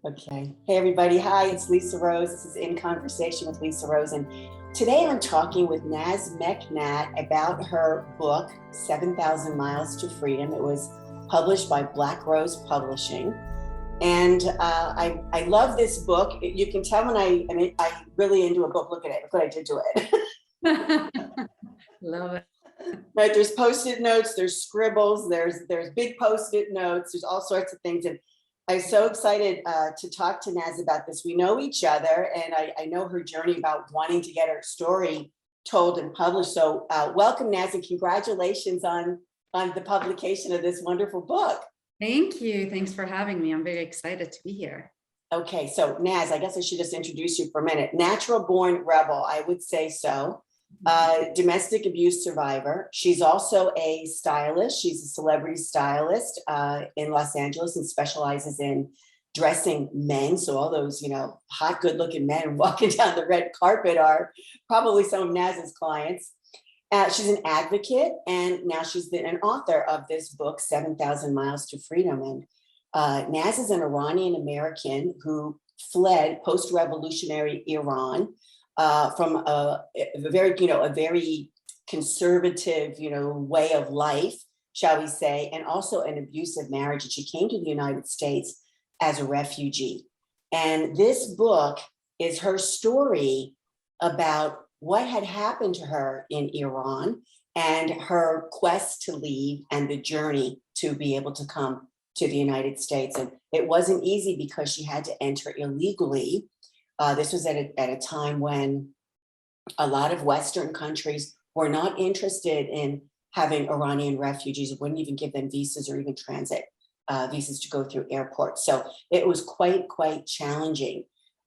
Okay. Hey, everybody. Hi, it's Lisa Rose. This is In Conversation with Lisa Rose. And today I'm talking with Naz Meknat about her book, 7,000 Miles to Freedom. It was published by Black Rose Publishing. And I love this book. You can tell when I'm really into a book. Look at it. Look what I did to it. Love it. Right. There's Post-it notes, there's scribbles, there's big Post-it notes, there's all sorts of things. And I'm so excited to talk to Naz about this. We know each other, and I know her journey about wanting to get her story told and published. So welcome, Naz, and congratulations on the publication of this wonderful book. Thank you. Thanks for having me. I'm very excited to be here. Okay, so Naz, I guess I should just introduce you for a minute. Natural born rebel, I would say so. Domestic abuse survivor. She's also a stylist. She's a celebrity stylist in Los Angeles and specializes in dressing men. So all those, hot, good looking men walking down the red carpet are probably some of Naz's clients. She's an advocate, and now she's been an author of this book, 7,000 Miles to Freedom. And Naz is an Iranian American who fled post-revolutionary Iran from a very conservative, way of life, shall we say, and also an abusive marriage. And she came to the United States as a refugee. And this book is her story about what had happened to her in Iran and her quest to leave and the journey to be able to come to the United States. And it wasn't easy because she had to enter illegally. This was at a time when a lot of Western countries were not interested in having Iranian refugees. It wouldn't even give them visas or even transit visas to go through airports. So it was quite challenging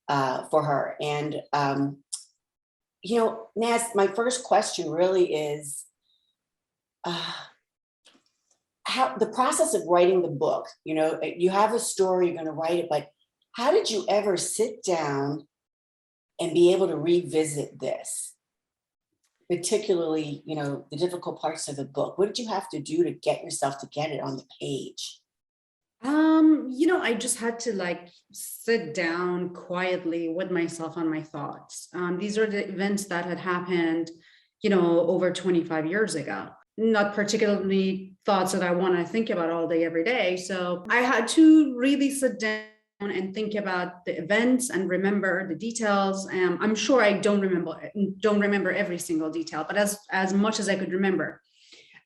for her. And, Naz, my first question really is how the process of writing the book. You have a story, you're going to write it, but how did you ever sit down and be able to revisit this, particularly, the difficult parts of the book? What did you have to do to get yourself to get it on the page? I just had to sit down quietly with myself on my thoughts. These are the events that had happened, over 25 years ago. Not particularly thoughts that I want to think about all day, every day. So I had to really sit down and think about the events and remember the details. I'm sure I don't remember every single detail, but as much as I could remember.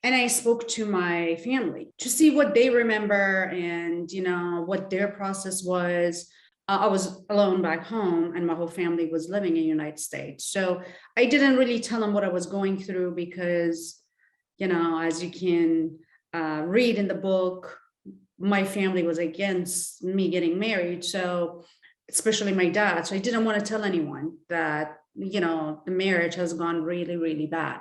And I spoke to my family to see what they remember and, what their process was. I was alone back home and my whole family was living in the United States. So I didn't really tell them what I was going through because, as you can read in the book, my family was against me getting married. So especially my dad. So I didn't want to tell anyone that, the marriage has gone really, really bad.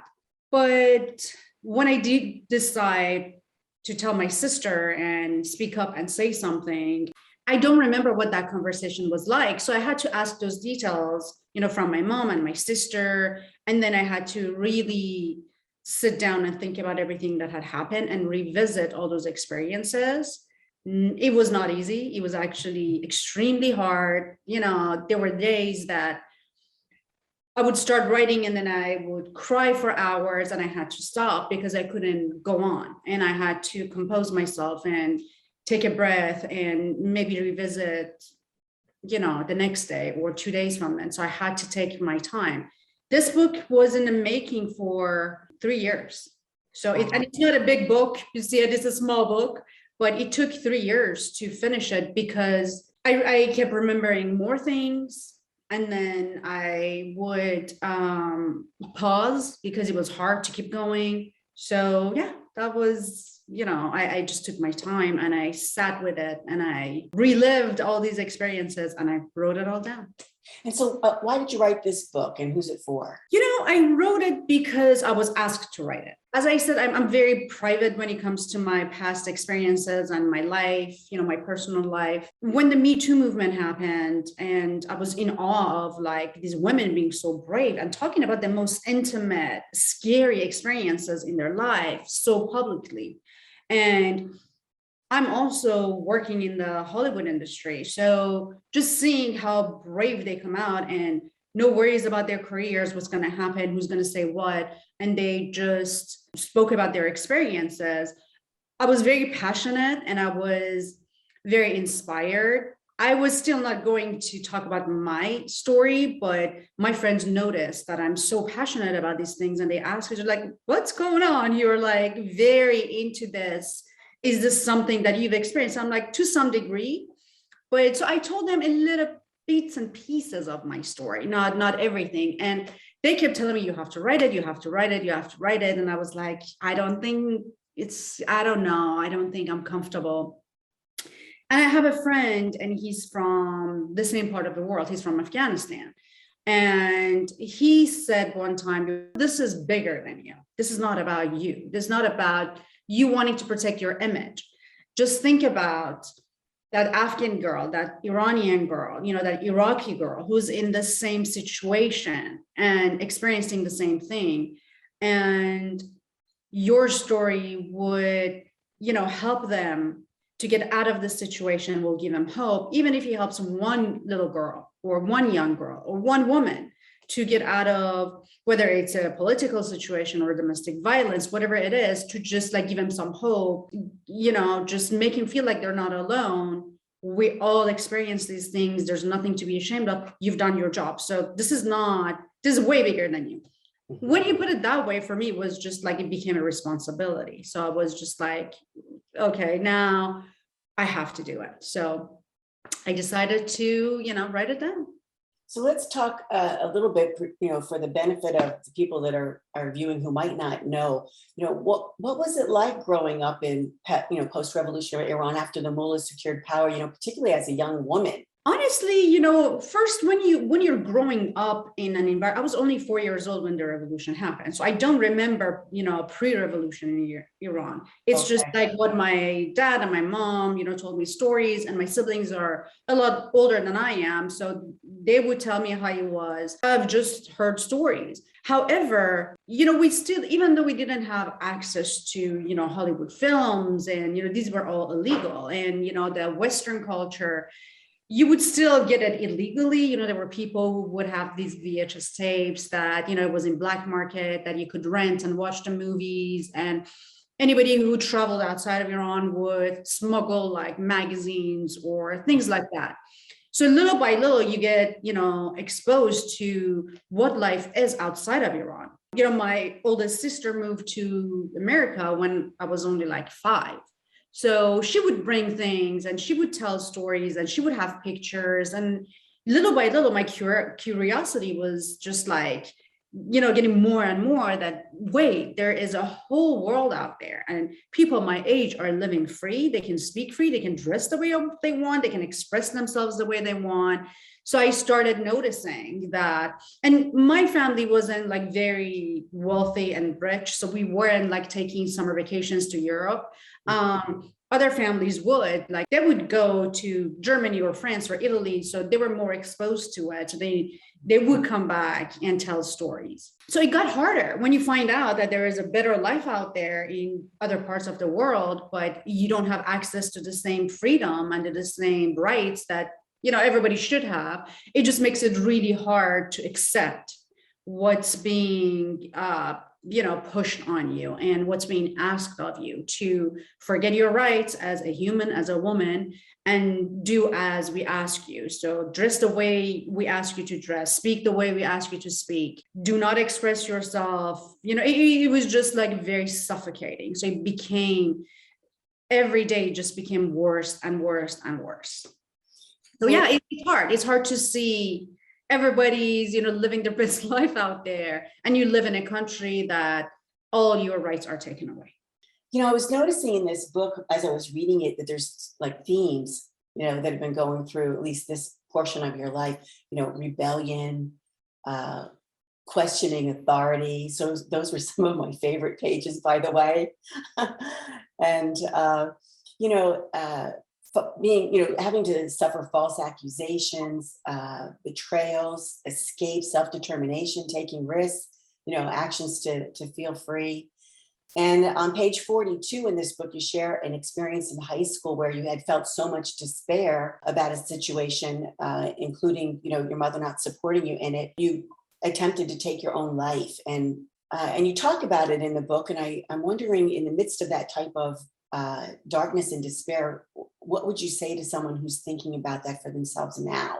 But when I did decide to tell my sister and speak up and say something, I don't remember what that conversation was like. So I had to ask those details, from my mom and my sister. And then I had to really sit down and think about everything that had happened and revisit all those experiences. It was not easy. It was actually extremely hard. There were days that I would start writing and then I would cry for hours and I had to stop because I couldn't go on. And I had to compose myself and take a breath and maybe revisit, the next day or 2 days from then. So I had to take my time. This book was in the making for 3 years. So it's not a big book. You see, it is a small book, but it took 3 years to finish it because I kept remembering more things. And then I would pause because it was hard to keep going. So yeah, that was, I just took my time and I sat with it and I relived all these experiences and I wrote it all down. And so why did you write this book and who's it for? I wrote it because I was asked to write it. As I said, I'm very private when it comes to my past experiences and my life, my personal life. When the Me Too movement happened and I was in awe of these women being so brave and talking about the most intimate, scary experiences in their life so publicly. And I'm also working in the Hollywood industry. So just seeing how brave they come out and no worries about their careers, what's going to happen, who's going to say what, and they just spoke about their experiences. I was very passionate and I was very inspired. I was still not going to talk about my story, but my friends noticed that I'm so passionate about these things and they asked me, like, what's going on? You're like very into this. Is this something that you've experienced? I'm like, to some degree. But so I told them a little bits and pieces of my story, not everything. And they kept telling me, you have to write it, you have to write it, you have to write it. And I was like, I don't know. I don't think I'm comfortable. And I have a friend, and he's from the same part of the world. He's from Afghanistan. And he said one time, this is bigger than you. This is not about you. This is not about you wanting to protect your image. Just think about that Afghan girl, that Iranian girl, that Iraqi girl who's in the same situation and experiencing the same thing. And your story would, help them to get out of this situation, will give them hope, even if he helps one little girl or one young girl or one woman to get out of, whether it's a political situation or domestic violence, whatever it is, to just like give them some hope, just make him feel like they're not alone. We all experience these things. There's nothing to be ashamed of. You've done your job. So this is way bigger than you. When you put it that way, for me, it was just like it became a responsibility. So I was just like, okay, now I have to do it. So I decided to, write it down. So let's talk a little bit, for the benefit of the people that are viewing who might not know, what was it like growing up in, post-revolutionary Iran after the mullahs secured power, particularly as a young woman? Honestly, first when you're growing up in an environment, I was only 4 years old when the revolution happened. So I don't remember, pre-revolutionary Iran. It's just like what my dad and my mom, told me stories, and my siblings are a lot older than I am. So they would tell me how it was. I've just heard stories. However, we still, even though we didn't have access to, Hollywood films and, these were all illegal, and, the Western culture, you would still get it illegally. There were people who would have these VHS tapes that, it was in black market that you could rent and watch the movies. And anybody who traveled outside of Iran would smuggle like magazines or things like that. So little by little, you get, exposed to what life is outside of Iran. My oldest sister moved to America when I was only like 5. So she would bring things and she would tell stories and she would have pictures. And little by little, my curiosity was just like, getting more and more that, wait, there is a whole world out there. And people my age are living free. They can speak free. They can dress the way they want. They can express themselves the way they want. So I started noticing that, and my family wasn't like very wealthy and rich. So we weren't like taking summer vacations to Europe. Other families would, like, they would go to Germany or France or Italy. So they were more exposed to it. So they would come back and tell stories. So it got harder when you find out that there is a better life out there in other parts of the world, but you don't have access to the same freedom and to the same rights that, everybody should have. It just makes it really hard to accept what's being, pushed on you and what's being asked of you, to forget your rights as a human, as a woman, and do as we ask you. So dress the way we ask you to dress, speak the way we ask you to speak, do not express yourself. It was just like very suffocating. So it became, every day just became worse and worse and worse. So yeah, it's hard. It's hard to see everybody's, living their best life out there, and you live in a country that all your rights are taken away. I was noticing in this book as I was reading it that there's like themes, that have been going through at least this portion of your life, rebellion, questioning authority. So those were some of my favorite pages, by the way. And, being, having to suffer false accusations, betrayals, escape, self-determination, taking risks, actions to feel free. And on page 42 in this book, you share an experience in high school where you had felt so much despair about a situation, including, your mother not supporting you in it. You attempted to take your own life, and you talk about it in the book. And I'm wondering, in the midst of that type of darkness and despair, what would you say to someone who's thinking about that for themselves now?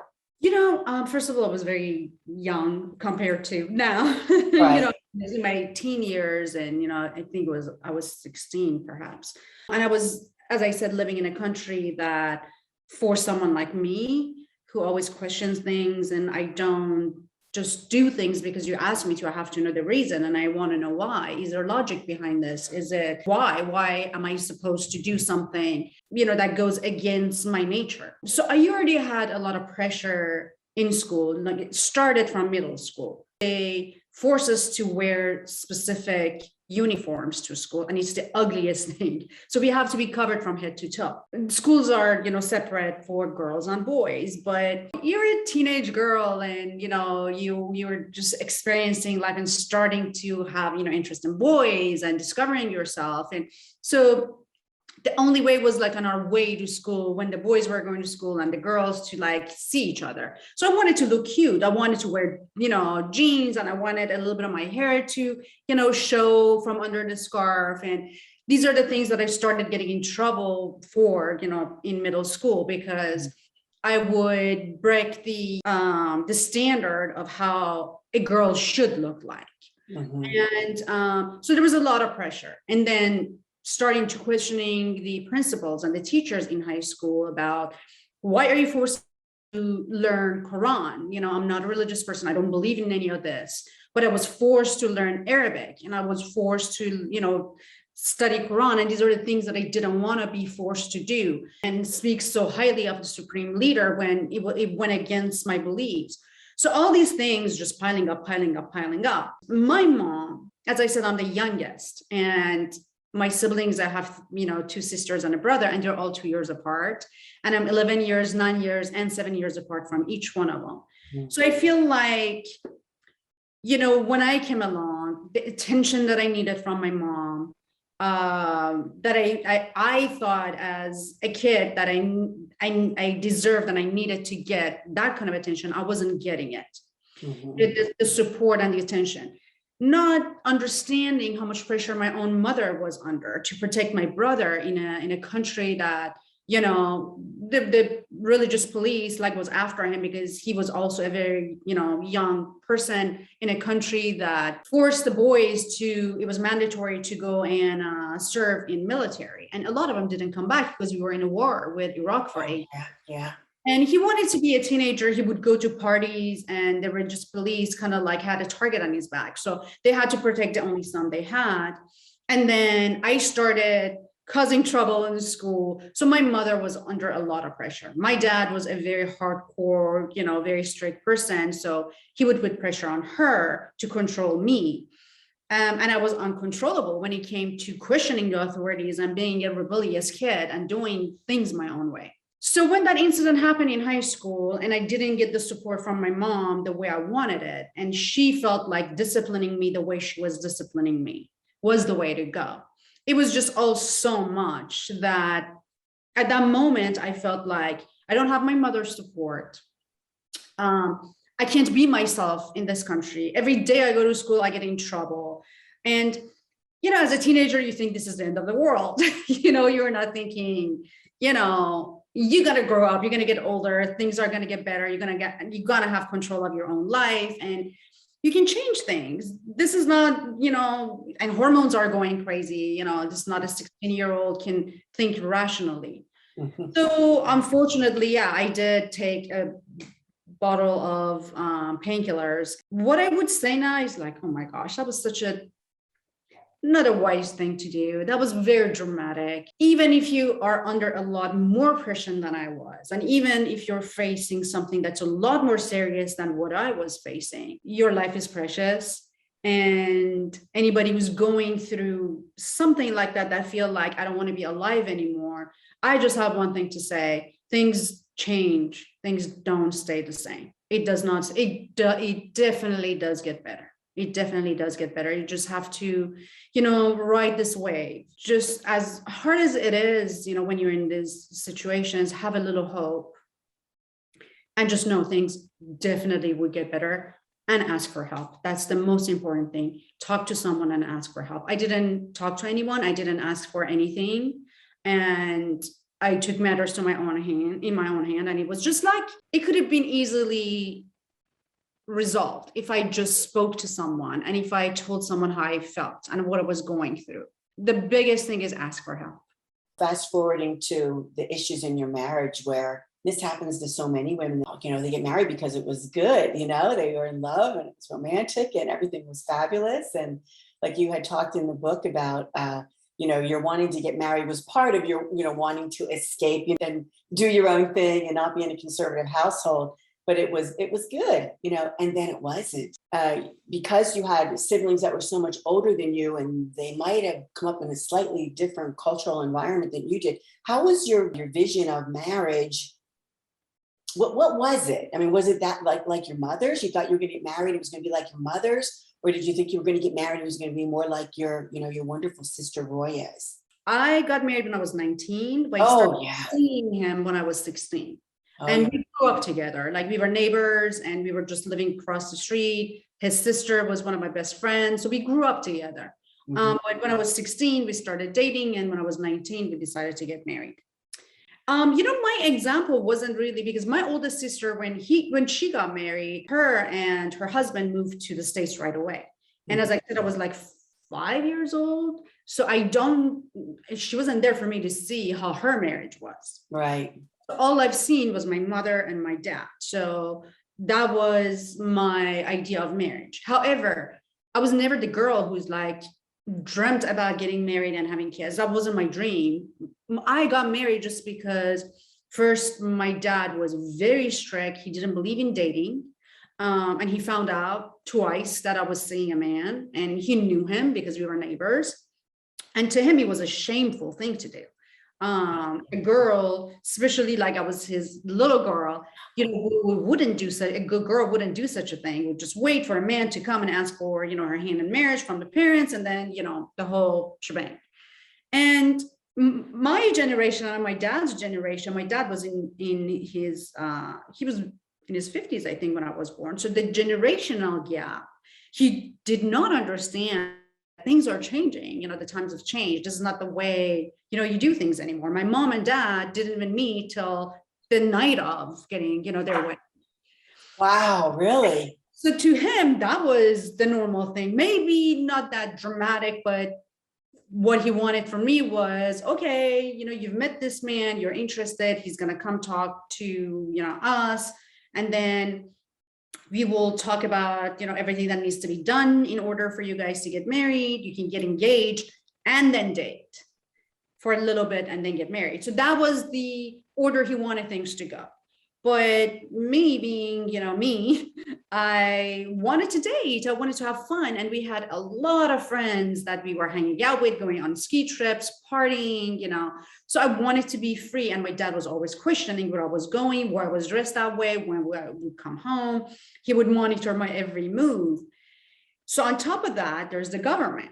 First of all, I was very young compared to now. Right. In my teen years, and I think I was 16 perhaps. And I was, as I said, living in a country that, for someone like me who always questions things, and I don't just do things because you ask me to, I have to know the reason, and I want to know why. Is there logic behind this? Is it why am I supposed to do something that goes against my nature? So I already had a lot of pressure in school. Like, it started from middle school. They force us to wear specific uniforms to school, and it's the ugliest thing. So we have to be covered from head to toe. And schools are, separate for girls and boys, but you're a teenage girl, and you're just experiencing life and starting to have interest in boys and discovering yourself. And so the only way was like on our way to school, when the boys were going to school, and the girls to like see each other. So I wanted to look cute. I wanted to wear, jeans, and I wanted a little bit of my hair to, show from under the scarf. And these are the things that I started getting in trouble for, in middle school, because I would break the standard of how a girl should look like. Mhm. And so there was a lot of pressure. And then starting to questioning the principals and the teachers in high school about, why are you forced to learn Quran? I'm not a religious person. I don't believe in any of this, but I was forced to learn Arabic, and I was forced to, study Quran. And these are the things that I didn't want to be forced to do, and speak so highly of the supreme leader when it went against my beliefs. So all these things just piling up. My mom, as I said, I'm the youngest, and my siblings, I have, 2 sisters and a brother, and they're all 2 years apart. And I'm 11 years, 9 years, and 7 years apart from each one of them. Mhm. So I feel like, when I came along, the attention that I needed from my mom, that I thought as a kid that I deserved and I needed to get that kind of attention, I wasn't getting it. Mhm. The support and the attention. Not understanding how much pressure my own mother was under to protect my brother in a country that, the religious police was after him, because he was also a very, young person in a country that forced the boys to, it was mandatory to go and serve in military. And a lot of them didn't come back because we were in a war with Iraq for 8 years. Yeah. And he wanted to be a teenager. He would go to parties, and the religious police kind of had a target on his back. So they had to protect the only son they had. And then I started causing trouble in school. So my mother was under a lot of pressure. My dad was a very hardcore, very strict person. So he would put pressure on her to control me. And I was uncontrollable when it came to questioning the authorities and being a rebellious kid and doing things my own way. So when that incident happened in high school, and I didn't get the support from my mom the way I wanted it, and she felt like disciplining me the way she was disciplining me was the way to go. It was just all so much that at that moment, I felt like I don't have my mother's support. I can't be myself in this country. Every day I go to school, I get in trouble. And, as a teenager, you think this is the end of the world. You're not thinking, you got to grow up, you're going to get older, things are going to get better, you're going to have control of your own life, and you can change things. This is not, and hormones are going crazy, this is not a 16-year-old can think rationally. Mhm. So unfortunately, yeah, I did take a bottle of painkillers. What I would say now is oh my gosh, that was not a wise thing to do. That was very dramatic. Even if you are under a lot more pressure than I was, and even if you're facing something that's a lot more serious than what I was facing, your life is precious. And anybody who's going through something like that feel like I don't want to be alive anymore, I just have one thing to say: things change. Things don't stay the same. It does not. It definitely does get better. It definitely does get better. You just have to, ride this wave. Just as hard as it is, when you're in these situations, have a little hope and just know things definitely would get better, and ask for help. That's the most important thing. Talk to someone and ask for help. I didn't talk to anyone. I didn't ask for anything. And I took matters to my own hand, in my own hand. And it was just like, it could have been easily resolved if I just spoke to someone and if I told someone how I felt and what I was going through. The biggest thing is ask for help. Fast forwarding to the issues in your marriage, where this happens to so many women, they get married because it was good, they were in love and it was romantic and everything was fabulous. And like you had talked in the book about, your wanting to get married was part of your, wanting to escape and do your own thing and not be in a conservative household. But it was good, and then it wasn't, because you had siblings that were so much older than you, and they might have come up in a slightly different cultural environment than you did. How was your vision of marriage? What was it? I mean, was it that like your mother's? You thought you were going to get married, it was going to be like your mother's, or did you think you were going to get married, it was going to be more like your wonderful sister Roy is? I got married when I was 19, but I Oh started yeah. seeing him when I was 16. Oh, And yeah. we grew up together. Like, we were neighbors and we were just living across the street. His sister was one of my best friends. So we grew up together. Mhm. But when I was 16, we started dating. And when I was 19, we decided to get married. My example wasn't really, because my oldest sister, when she got married, her and her husband moved to the States right away. And as I said, I was like 5 years old. So she wasn't there for me to see how her marriage was. Right. All I've seen was my mother and my dad. So that was my idea of marriage. However, I was never the girl who's like dreamt about getting married and having kids. That wasn't my dream. I got married just because, first, my dad was very strict. He didn't believe in dating. And he found out twice that I was seeing a man, and he knew him because we were neighbors. And to him, it was a shameful thing to do. A girl, especially like I was his little girl, wouldn't do such a good girl wouldn't do such a thing. Would just wait for a man to come and ask for, her hand in marriage from the parents, and then, the whole shebang. And my generation and my dad's generation, my dad was in his, he was in his 50s, I think, when I was born. So the generational gap, he did not understand. Things are changing, the times have changed. This is not the way, you do things anymore. My mom and dad didn't even meet till the night of getting, their wedding. Wow, really? So to him, that was the normal thing. Maybe not that dramatic, but what he wanted from me was, okay, you've met this man, you're interested, he's going to come talk to, us. And then we will talk about, everything that needs to be done in order for you guys to get married. You can get engaged and then date for a little bit and then get married. So that was the order he wanted things to go. But me being, me, I wanted to date. I wanted to have fun. And we had a lot of friends that we were hanging out with, going on ski trips, partying, So I wanted to be free. And my dad was always questioning where I was going, where I was dressed that way, when we would come home. He would monitor my every move. So on top of that, there's the government.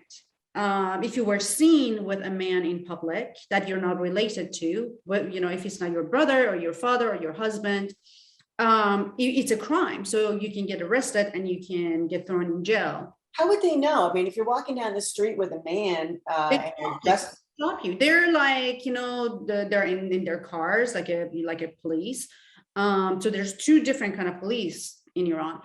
If you were seen with a man in public that you're not related to, if it's not your brother or your father or your husband, it's a crime. So you can get arrested and you can get thrown in jail. How would they know? I mean, if you're walking down the street with a man, and you're just stop you. They're like, they're in their cars, like a police. So there's two different kind of police in Iran.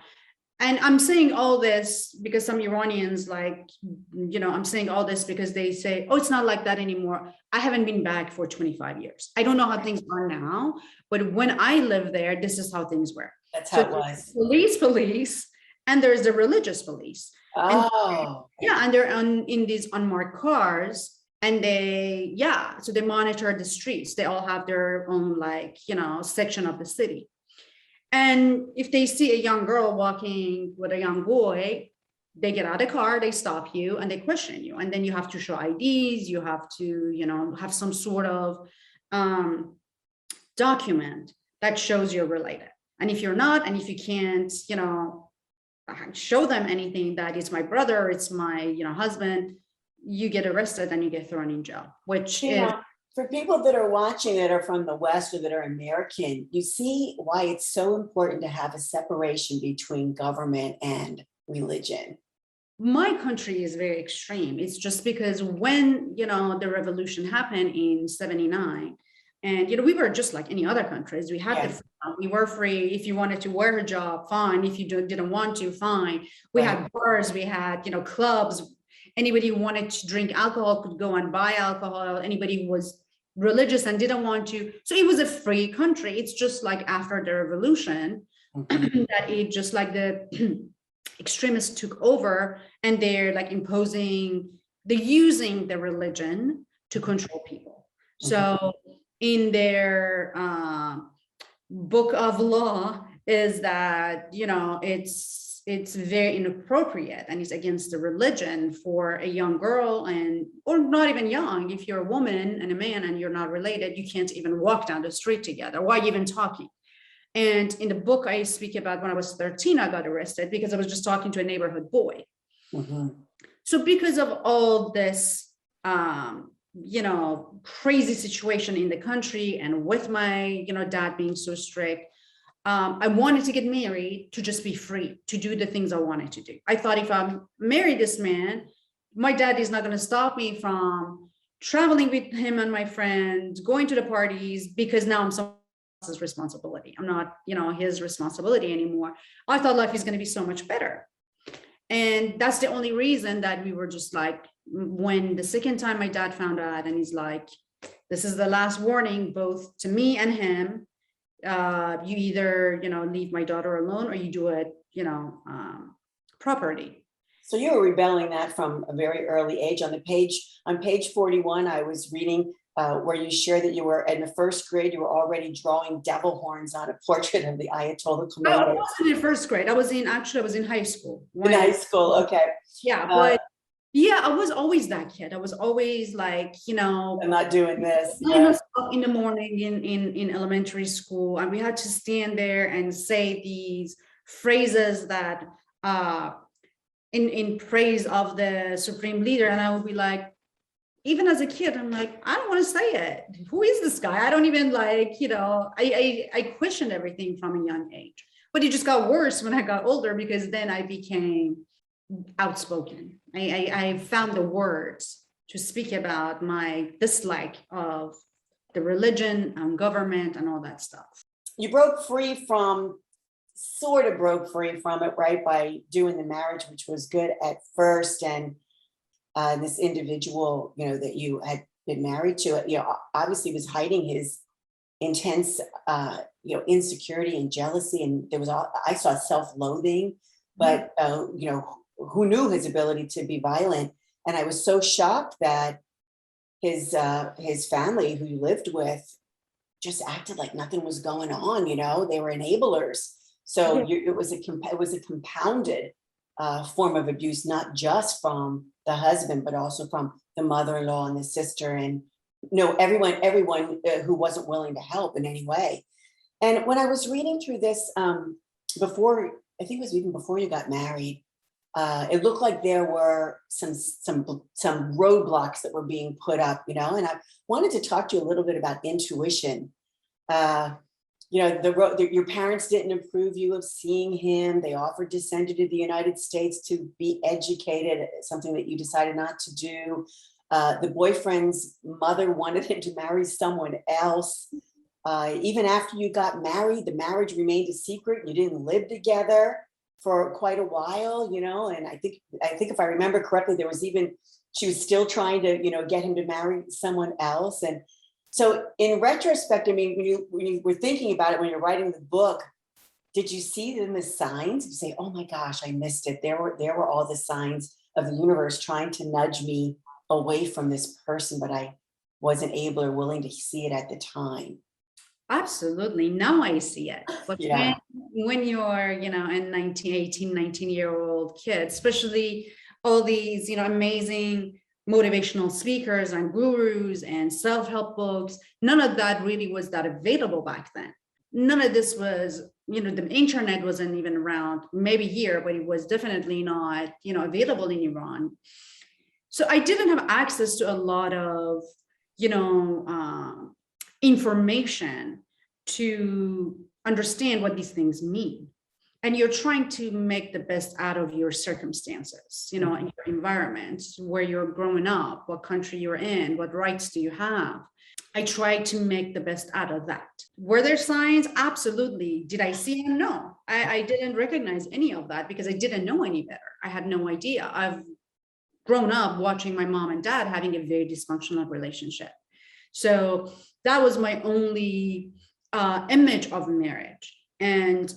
And I'm saying all this because some Iranians, I'm saying all this because they say, oh, it's not like that anymore. I haven't been back for 25 years. I don't know how things are now, but when I lived there, this is how things were. That's how it was. Police, and there's the religious police. Oh. And they're in these unmarked cars, and so they monitor the streets. They all have their own, section of the city. And if they see a young girl walking with a young boy, they get out of the car, they stop you, and they question you. And then you have to show IDs. You have to, have some sort of document that shows you're related. And if you're not, and if you can't, show them anything that it's my brother, it's my, husband, you get arrested and you get thrown in jail, which is. For people that are watching that are from the West or that are American, you see why it's so important to have a separation between government and religion. My country is very extreme. It's just because when, the revolution happened in 79, and, we were just like any other countries. We had we were free. If you wanted to wear a hijab, fine. If you didn't want to, fine. We had bars, we had, clubs. Anybody who wanted to drink alcohol could go and buy alcohol. Anybody who was religious and didn't want to. So it was a free country. It's just like after the revolution that it just like the extremists took over, and they're like they're using the religion to control people. So in their book of law is that, it's very inappropriate and it's against the religion for a young girl or not even young. If you're a woman and a man and you're not related, you can't even walk down the street together. Why even talking? And in the book, I speak about when I was 13, I got arrested because I was just talking to a neighborhood boy. So because of all this, crazy situation in the country, and with my, dad being so strict, I wanted to get married to just be free to do the things I wanted to do. I thought if I marry this man, my dad is not going to stop me from traveling with him and my friends, going to the parties, because now I'm someone else's responsibility. I'm not, his responsibility anymore. I thought life is going to be so much better. And that's the only reason that we were just like, when the second time my dad found out, and he's like, this is the last warning, both to me and him. You either, leave my daughter alone or you do it, properly. So you were rebelling that from a very early age. On page 41, I was reading where you share that you were in the first grade, you were already drawing devil horns on a portrait of the Ayatollah Khomeini. I wasn't in first grade. I was in high school. In high school, okay. Yeah, but yeah, I was always that kid. I was always like, I'm not doing this. In the morning in elementary school, and we had to stand there and say these phrases that in praise of the supreme leader. And I would be like, even as a kid, I'm like, I don't want to say it. Who is this guy? I don't even like, I questioned everything from a young age. But it just got worse when I got older, because then I became outspoken. I found the words to speak about my dislike of the religion and government and all that stuff. You sort of broke free from it, right? By doing the marriage, which was good at first. And this individual, that you had been married to, obviously was hiding his intense, insecurity and jealousy. And I saw self-loathing, but, who knew his ability to be violent. And I was so shocked that his family, who he lived with, just acted like nothing was going on. They were enablers. So it was a compounded form of abuse, not just from the husband, but also from the mother-in-law and the sister, and everyone who wasn't willing to help in any way. And when I was reading through this before, I think it was even before you got married, it looked like there were some roadblocks that were being put up, and I wanted to talk to you a little bit about intuition. Your parents didn't approve you of seeing him. They offered to send you to the United States to be educated, something that you decided not to do. The boyfriend's mother wanted him to marry someone else. Even after you got married, the marriage remained a secret. You didn't live together for quite a while, and I think if I remember correctly, she was still trying to, get him to marry someone else. And so in retrospect, I mean, when you were thinking about it, when you're writing the book, did you see them as signs? Did you say, oh my gosh, I missed it. There were all the signs of the universe trying to nudge me away from this person, but I wasn't able or willing to see it at the time. Absolutely. Now I see it. But Yeah. when you're, a 19-year-old kid, especially all these, amazing motivational speakers and gurus and self-help books, none of that really was that available back then. none of this was, the internet wasn't even around, maybe here, but it was definitely not, available in Iran. So I didn't have access to a lot of, information to understand what these things mean. And you're trying to make the best out of your circumstances, in your environment, where you're growing up, what country you're in, what rights do you have. I tried to make the best out of that. Were there signs? Absolutely. Did I see them? No, I didn't recognize any of that because I didn't know any better. I had no idea. I've grown up watching my mom and dad having a very dysfunctional relationship. So that was my only image of marriage. And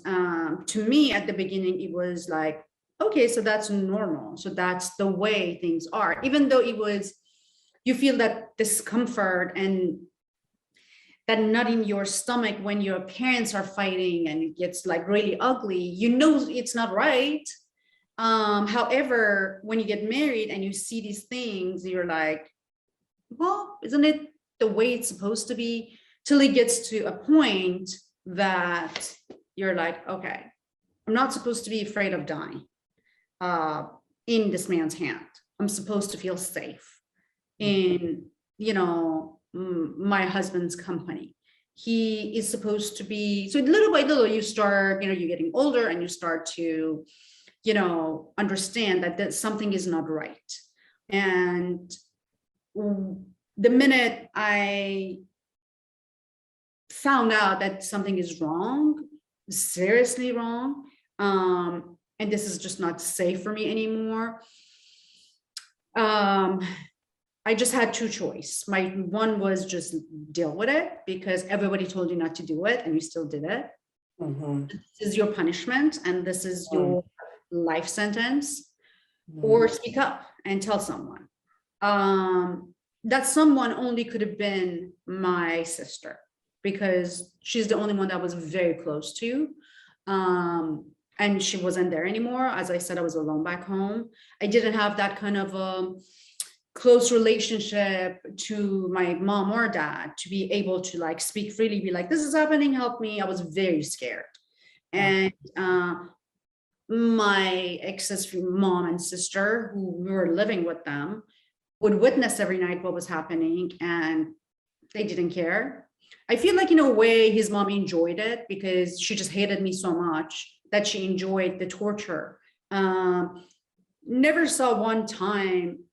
to me at the beginning, it was like, okay, so that's normal. So that's the way things are, even though you feel that discomfort and that knot in your stomach when your parents are fighting and it gets like really ugly, it's not right. However, when you get married and you see these things, you're like, well, isn't it the way it's supposed to be? Till it gets to a point that you're like, okay, I'm not supposed to be afraid of dying in this man's hand. I'm supposed to feel safe in, my husband's company. He is supposed to be, so little by little, you start, you're getting older and you start to, understand that something is not right. And the minute I found out that something is wrong, seriously wrong, and this is just not safe for me anymore, I just had two choices. My one was just deal with it because everybody told you not to do it and you still did it. This is your punishment and this is your life sentence, or speak up and tell someone. That someone only could have been my sister because she's the only one that was very close to. And she wasn't there anymore. As I said, I was alone back home. I didn't have that kind of a close relationship to my mom or dad to be able to like speak freely, be like, this is happening, help me. I was very scared. And my ex's mom and sister, who we were living with them, would witness every night what was happening and they didn't care. I feel like in a way his mom enjoyed it because she just hated me so much that she enjoyed the torture. Never saw one time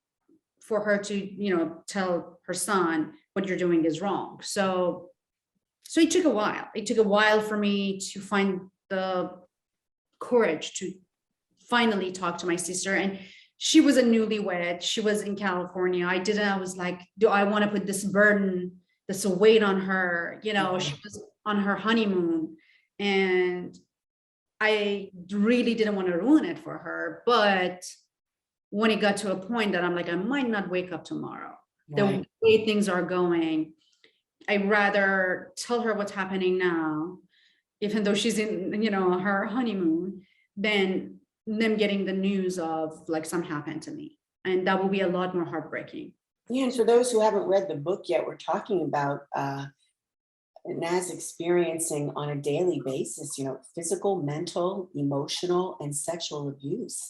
for her to, tell her son what you're doing is wrong. So it took a while. It took a while for me to find the courage to finally talk to my sister. And she was a newlywed. She was in California. I was like, do I want to put this burden, this weight on her? She was on her honeymoon and I really didn't want to ruin it for her. But when it got to a point that I'm like, I might not wake up tomorrow, the way things are going, I'd rather tell her what's happening now, even though she's in, her honeymoon, than them getting the news of like something happened to me. And that will be a lot more heartbreaking. Yeah, and for those who haven't read the book yet, we're talking about Naz experiencing on a daily basis, physical, mental, emotional, and sexual abuse.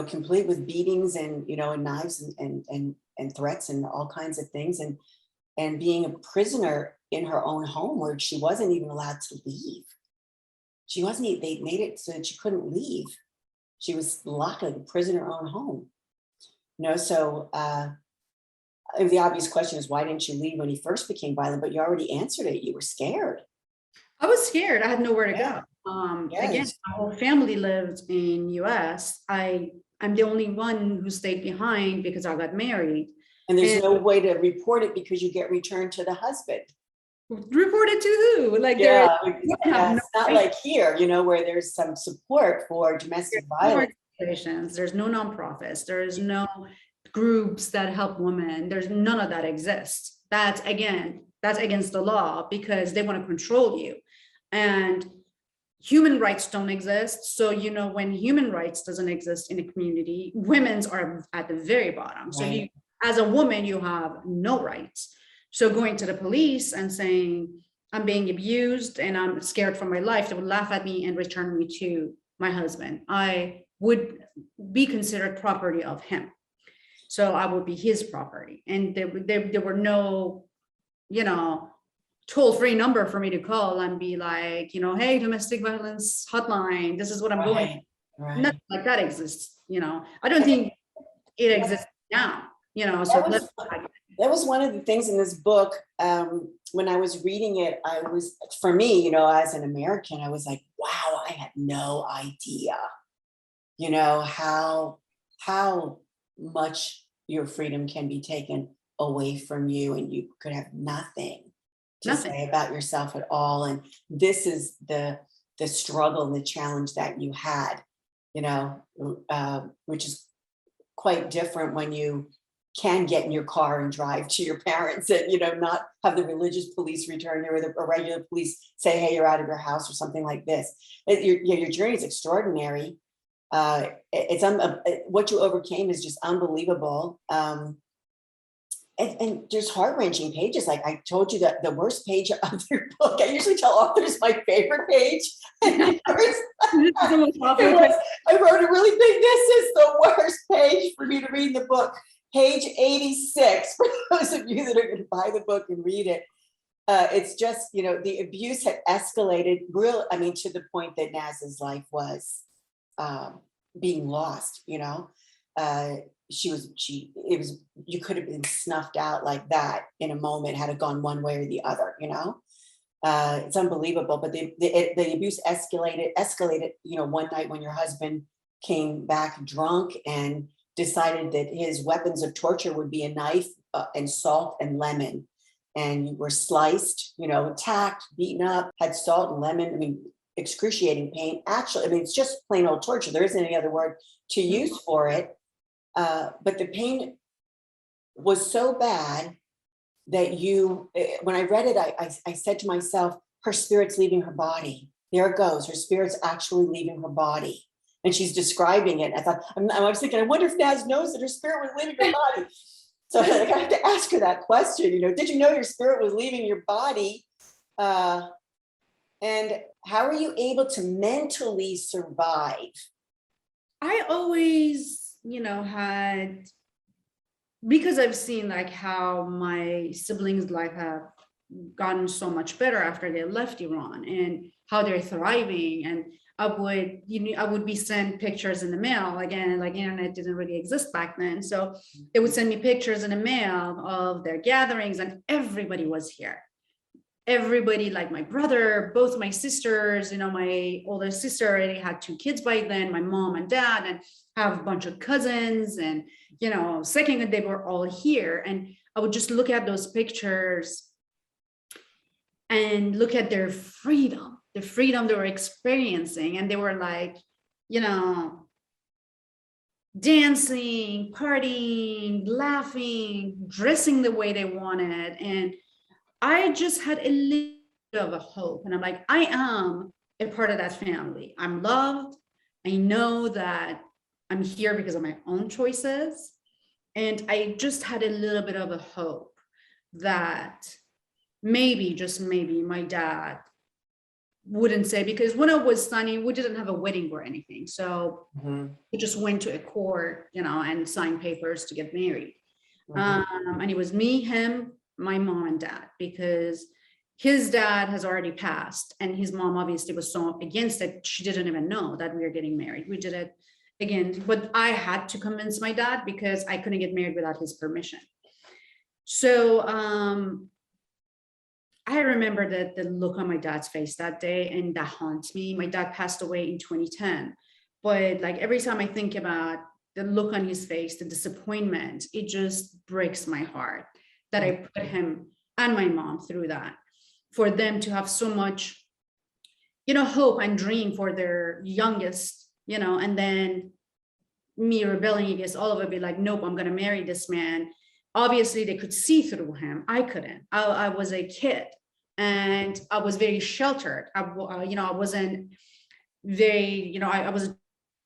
Complete with beatings and, and knives and threats and all kinds of things, and being a prisoner in her own home where she wasn't even allowed to leave. They made it so that she couldn't leave. She was locked like a prisoner in her own home. So the obvious question is, why didn't you leave when he first became violent? But you already answered it. You were scared. I was scared. I had nowhere to go. Yes. Again, my whole family lived in US. I'm the only one who stayed behind because I got married. And there's no way to report it because you get returned to the husband. Reported to who? Like, it's not like here, where there's some support for domestic violence. There's no nonprofits. There's no groups that help women. There's none of that exists. That's against the law because they want to control you. And human rights don't exist. So, when human rights doesn't exist in a community, women's are at the very bottom. So as a woman, you have no rights. So going to the police and saying, I'm being abused and I'm scared for my life, they would laugh at me and return me to my husband. I would be considered property of him. So I would be his property. And there were no, toll-free number for me to call and be like, hey, domestic violence hotline, this is what I'm going. Nothing like that exists. I don't think it exists now, so that was one of the things in this book. When I was reading it, for me, as an American, I was like, wow, I had no idea, how much your freedom can be taken away from you, and you could have nothing to say about yourself at all. And this is the struggle and the challenge that you had, which is quite different when you can get in your car and drive to your parents and, not have the religious police return you or the regular police say, hey, you're out of your house or something like this. Your journey is extraordinary. What you overcame is just unbelievable. And there's heart-wrenching pages. Like I told you, that the worst page of your book, I usually tell authors my favorite page. I wrote it really big. This is the worst page for me to read in the book. Page 86, for those of you that are going to buy the book and read it. It's just, the abuse had escalated to the point that Naz's life was being lost, you could have been snuffed out like that in a moment had it gone one way or the other, it's unbelievable. But the abuse escalated, one night when your husband came back drunk and decided that his weapons of torture would be a knife and salt and lemon. And you were sliced, attacked, beaten up, had salt and lemon. Excruciating pain. Actually, it's just plain old torture. There isn't any other word to use for it. But the pain was so bad that when I read it, I said to myself, her spirit's leaving her body. There it goes. Her spirit's actually leaving her body. And she's describing it. I was thinking, I wonder if Naz knows that her spirit was leaving her body. So I have to ask her that question, did you know your spirit was leaving your body? And how are you able to mentally survive? I always, had, because I've seen like how my siblings' life have gotten so much better after they left Iran and how they're thriving. And I would be sent pictures in the mail. Again, like internet didn't really exist back then. So they would send me pictures in the mail of their gatherings and everybody was here. Everybody, like my brother, both my sisters, my older sister already had 2 kids by then, my mom and dad, and have a bunch of cousins. And, second, they were all here. And I would just look at those pictures and look at their freedom, the freedom they were experiencing. And they were like, dancing, partying, laughing, dressing the way they wanted. And I just had a little bit of a hope. And I'm like, I am a part of that family. I'm loved. I know that I'm here because of my own choices. And I just had a little bit of a hope that maybe, just maybe, my dad wouldn't say, because when I was signing, we didn't have a wedding or anything. So we just went to a court, and signed papers to get married. And it was me, him, my mom and dad, because his dad has already passed and his mom obviously was so against it, she didn't even know that we were getting married. We did it again, but I had to convince my dad because I couldn't get married without his permission. So I remember that the look on my dad's face that day, and that haunts me. My dad passed away in 2010, but like every time I think about the look on his face, the disappointment, it just breaks my heart that I put him and my mom through that, for them to have so much, hope and dream for their youngest, and then me rebelling against all of it, be like, nope, I'm going to marry this man. Obviously they could see through him. I couldn't. I was a kid and I was very sheltered. I wasn't very, I was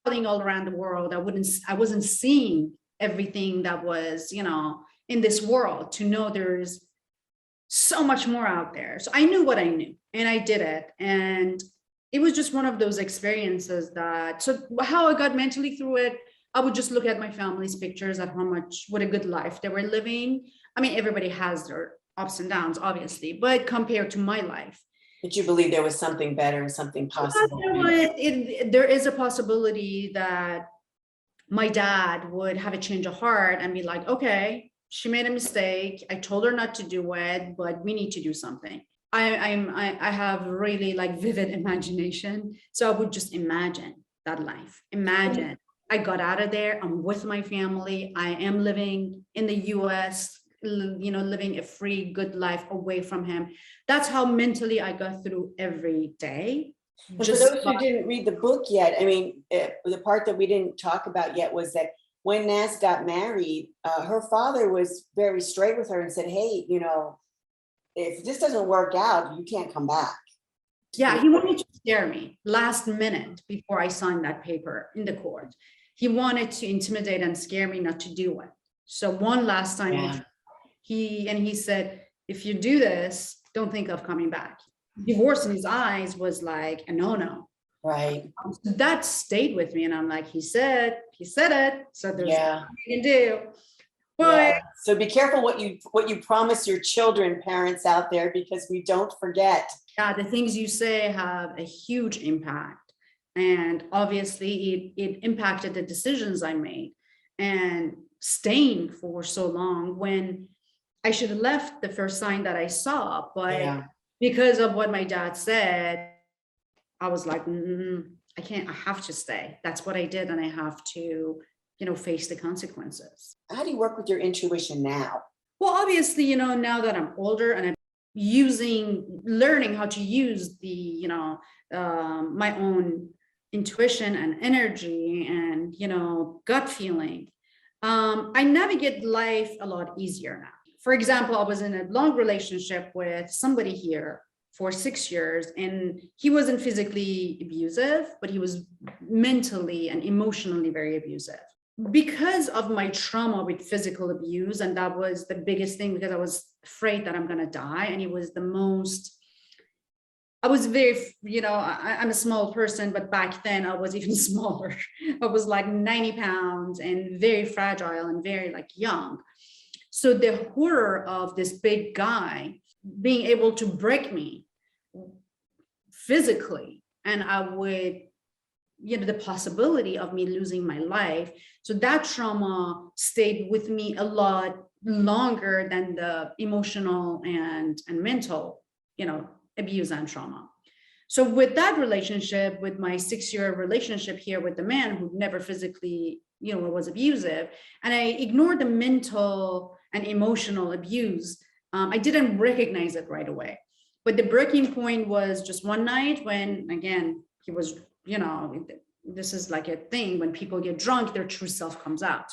traveling all around the world. I wasn't seeing everything that was, in this world, to know there's so much more out there. So I knew what I knew and I did it. And it was just one of those experiences that, so how I got mentally through it, I would just look at my family's pictures at how much, what a good life they were living. I mean, everybody has their ups and downs, obviously, but compared to my life, But you believe there was something better and something possible. there is a possibility that my dad would have a change of heart and be like, okay, she made a mistake. I told her not to do it, but we need to do something. I have really like vivid imagination. So I would just imagine that life. Imagine I got out of there. I'm with my family. I am living in the US, you know, living a free, good life away from him. That's how mentally I got through every day. And for those who didn't read the book yet, I mean, the part that we didn't talk about yet was that when Naz got married, her father was very straight with her and said, hey, you know, if this doesn't work out, you can't come back. Yeah, he wanted to scare me last minute before I signed that paper in the court. He wanted to intimidate and scare me not to do it. So one last time, Yeah. he said, if you do this, don't think of coming back. Divorce in his eyes was like a no-no. Right. So that stayed with me. And I'm like, he said it. So there's nothing you can do. But so be careful what you promise your children, parents out there, because we don't forget. yeah, the things you say have a huge impact. And obviously it impacted the decisions I made, and staying for so long when I should have left the first sign that I saw. But because of what my dad said, I was like, I can't, I have to stay. That's what I did. And I have to, you know, face the consequences. How do you work with your intuition now? Well, obviously, you know, now that I'm older and I'm learning how to use the, you know, my own intuition and energy and, you know, gut feeling, I navigate life a lot easier now. For example, I was in a long relationship with somebody here for 6 years, and he wasn't physically abusive, but he was mentally and emotionally very abusive. Because of my trauma with physical abuse, and that was the biggest thing, because I was afraid that I'm going to die. And it was the most, I was very, you know, I'm a small person, but back then I was even smaller. I was like 90 pounds and very fragile and very like young. So the horror of this big guy being able to break me physically, and I would, you know, the possibility of me losing my life. So that trauma stayed with me a lot longer than the emotional and mental, you know, abuse and trauma. So with that relationship, with my 6-year relationship here with the man who never physically, you know, was abusive, and I ignored the mental and emotional abuse, I didn't recognize it right away. But the breaking point was just one night when, again, he was, you know, this is like a thing, when people get drunk, their true self comes out.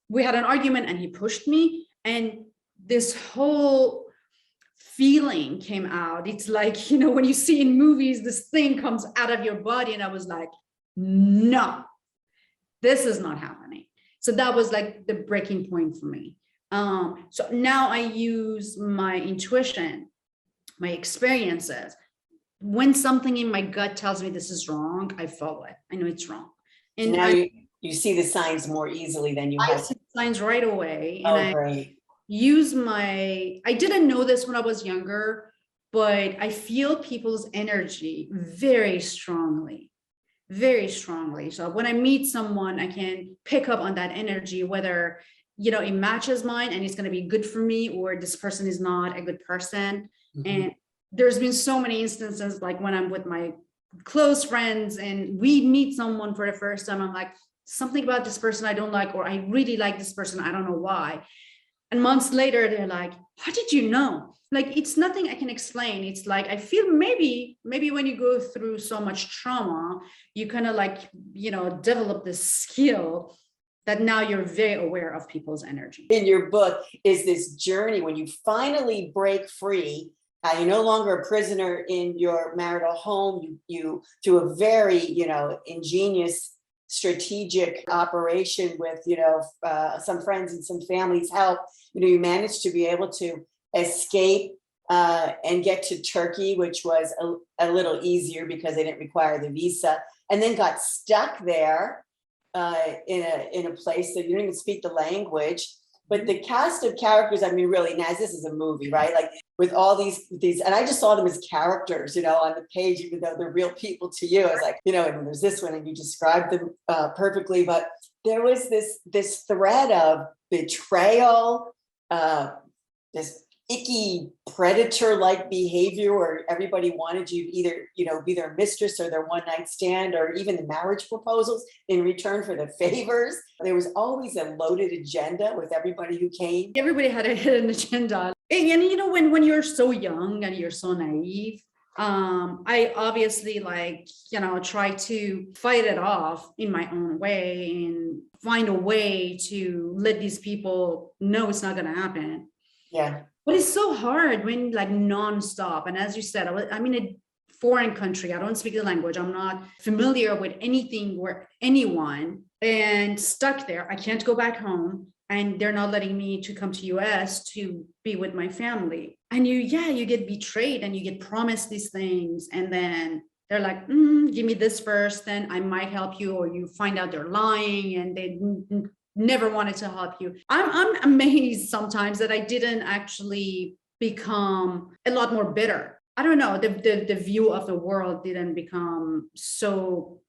We had an argument and he pushed me, and this whole feeling came out. It's like, you know, when you see in movies, this thing comes out of your body, and I was like, no, this is not happening. So that was like the breaking point for me. So now I use my intuition, my experiences. When something in my gut tells me this is wrong, I follow it. I know it's wrong. And now you see the signs more easily than you I have. see signs right away. And Great. I didn't know this when I was younger, but I feel people's energy very strongly, very strongly. So when I meet someone, I can pick up on that energy, whether, you know, it matches mine and it's going to be good for me, or this person is not a good person. And there's been so many instances, like when I'm with my close friends and we meet someone for the first time, I'm like, something about this person I don't like, or I really like this person, I don't know why. And months later, they're like, how did you know? Like, it's nothing I can explain. It's like, I feel maybe when you go through so much trauma, you kind of like, you know, develop this skill that now you're very aware of people's energy. In your book is this journey when you finally break free. You're no longer a prisoner in your marital home. You through a very, you know, ingenious strategic operation with, you know, some friends and some family's help, you know, you managed to be able to escape and get to Turkey, which was a little easier because they didn't require the visa, and then got stuck there in a place that you don't even speak the language. But the cast of characters, I mean, really, Naz, this is a movie, right? Like with all these, and I just saw them as characters, on the page, even though they're real people to you. I was like, and there's this one, and you described them perfectly. But there was this thread of betrayal, this icky predator-like behavior where everybody wanted you either, be their mistress or their one-night stand, or even the marriage proposals in return for the favors. There was always a loaded agenda with everybody who came. Everybody had a hidden agenda. And when you're so young and you're so naive, I obviously try to fight it off in my own way and find a way to let these people know it's not going to happen. Yeah. But it's so hard when nonstop. And as you said, I'm in a foreign country. I don't speak the language. I'm not familiar with anything or anyone, and stuck there. I can't go back home, and they're not letting me to come to US to be with my family. And you get betrayed and you get promised these things. And then they're like, give me this first, then I might help you. Or you find out they're lying and they never wanted to help you. I'm amazed sometimes that I didn't actually become a lot more bitter. I don't know, the view of the world didn't become so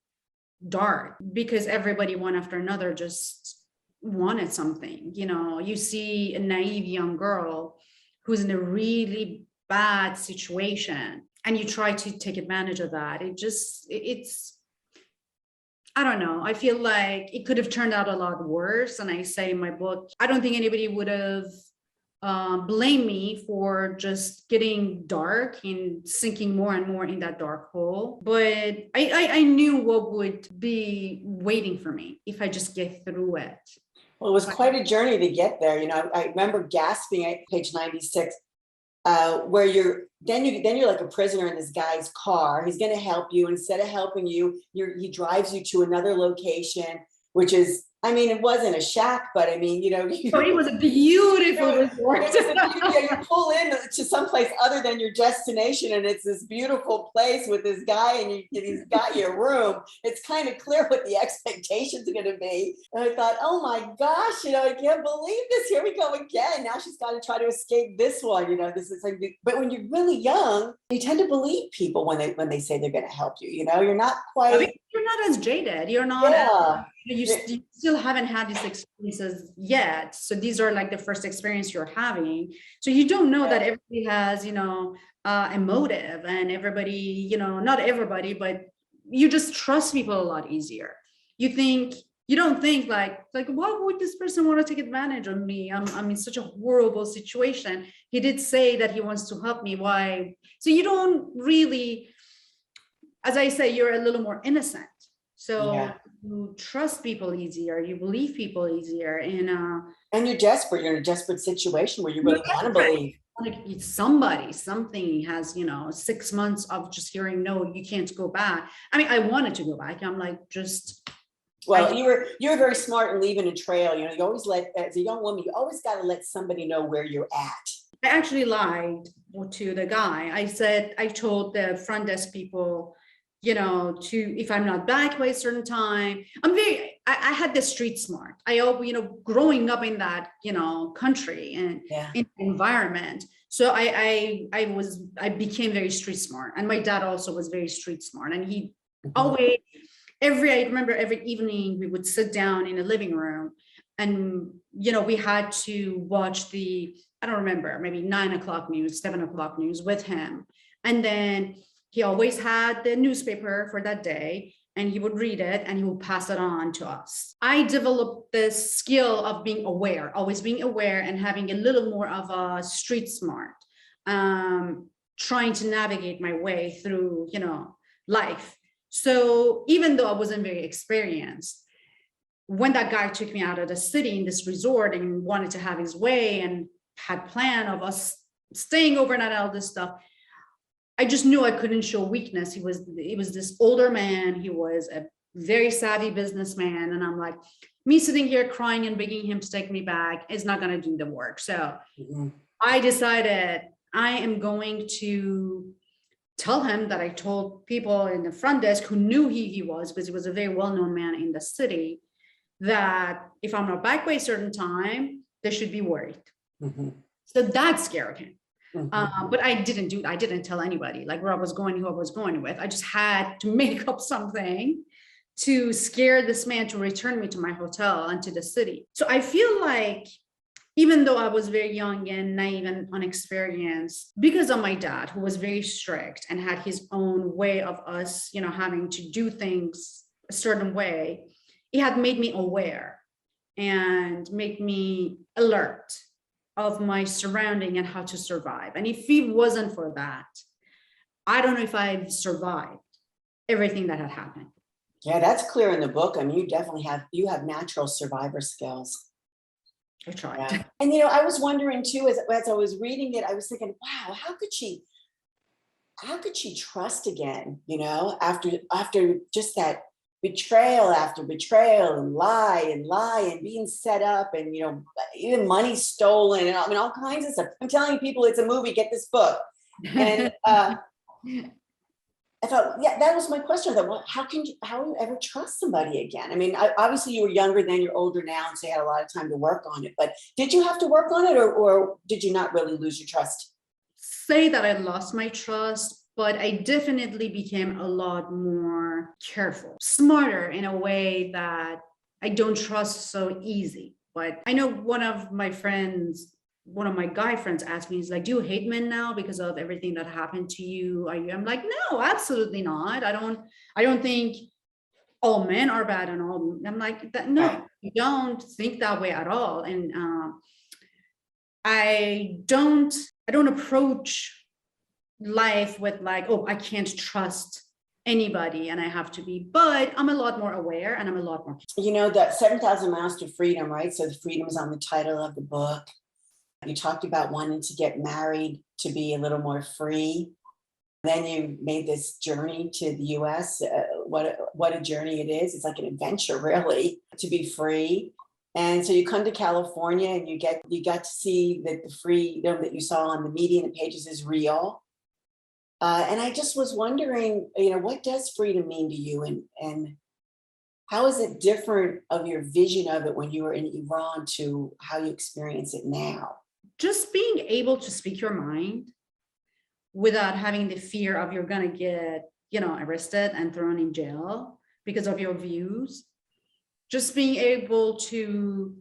dark because everybody one after another just wanted something. You see a naive young girl who's in a really bad situation and you try to take advantage of that. It's I don't know. I feel like it could have turned out a lot worse. And I say in my book, I don't think anybody would have blamed me for just getting dark and sinking more and more in that dark hole. But I knew what would be waiting for me if I just get through it. Well, it was quite a journey to get there. I remember gasping at page 96, where you're like a prisoner in this guy's car. He's going to help you. Instead of helping you, he drives you to another location, which is, it wasn't a shack, but it was a beautiful resort. You pull in to someplace other than your destination, and it's this beautiful place with this guy, and he's got you a room. It's kind of clear what the expectations are going to be. And I thought, oh my gosh, I can't believe this. Here we go again. Now she's got to try to escape this one. This is like, but when you're really young, you tend to believe people when they say they're going to help you. You're not quite. You're not as jaded. You're not. Yeah. You still haven't had these experiences yet. So these are like the first experience you're having. So you don't know that everybody has, a motive, and everybody, not everybody, but you just trust people a lot easier. You don't think like, why would this person want to take advantage of me? I'm in such a horrible situation. He did say that he wants to help me. Why? So you don't really, as I say, you're a little more innocent. So you trust people easier, you believe people easier, and you're desperate. You're in a desperate situation where you really want to believe. Like something has, 6 months of just hearing, no, you can't go back. I wanted to go back. I'm like, well, you were very smart in leaving a trail. You always as a young woman, you always got to let somebody know where you're at. I actually lied to the guy. I told the front desk people, if I'm not back by a certain time. I had the street smart. Growing up in that, country and in environment. So I became very street smart. And my dad also was very street smart. And he always, I remember every evening we would sit down in a living room and, we had to watch I don't remember, maybe 9 o'clock news, 7 o'clock news with him. And then he always had the newspaper for that day, and he would read it and he would pass it on to us. I developed this skill of being aware, always being aware, and having a little more of a street smart, trying to navigate my way through, life. So even though I wasn't very experienced, when that guy took me out of the city in this resort and wanted to have his way and had plan of us staying overnight, all this stuff, I just knew I couldn't show weakness. He was this older man. He was a very savvy businessman. And I'm like, me sitting here crying and begging him to take me back is not going to do the work. So I decided I am going to tell him that I told people in the front desk who knew he was, because he was a very well-known man in the city, that if I'm not back by a certain time, they should be worried. Mhm, So that scared him. mhm. But I didn't tell anybody like where I was going, who I was going with. I just had to make up something to scare this man to return me to my hotel and to the city. So I feel like even though I was very young and naive and unexperienced, because of my dad, who was very strict and had his own way of us, having to do things a certain way, it had made me aware and make me alert of my surrounding and how to survive. And if it wasn't for that, I don't know if I'd survived everything that had happened. Yeah, that's clear in the book. I mean, you have natural survivor skills. I Yeah. tried. And I was wondering too, as I was reading it, I was thinking, wow, how could she trust again, after just that betrayal after betrayal and lie and being set up and even money stolen and I mean all kinds of stuff. I'm telling you people, it's a movie, get this book. And I thought, yeah, that was my question. I thought, well, how will you ever trust somebody again? I mean, obviously you were younger then, you're older now, and so you had a lot of time to work on it. But did you have to work on it, or did you not really lose your trust? Say that I lost my trust, but I definitely became a lot more careful, smarter in a way that I don't trust so easy. But I know one of my guy friends asked me, he's like, do you hate men now because of everything that happened to you? I'm like, no, absolutely not. I don't think all men are bad and all. I'm like, that, Right. no, you don't think that way at all. And I don't approach life with like, oh, I can't trust anybody and I have to be, but I'm a lot more aware and I'm a lot more. That 7,000 Miles to Freedom, right? So the freedom is on the title of the book. You talked about wanting to get married to be a little more free. Then you made this journey to the US. What a journey it is. It's like an adventure, really, to be free. And so you come to California and you got to see that the freedom that you saw on the media and the pages is real. And I just was wondering, what does freedom mean to you, and how is it different of your vision of it when you were in Iran to how you experience it now? Just being able to speak your mind without having the fear of you're going to get, arrested and thrown in jail because of your views. Just being able to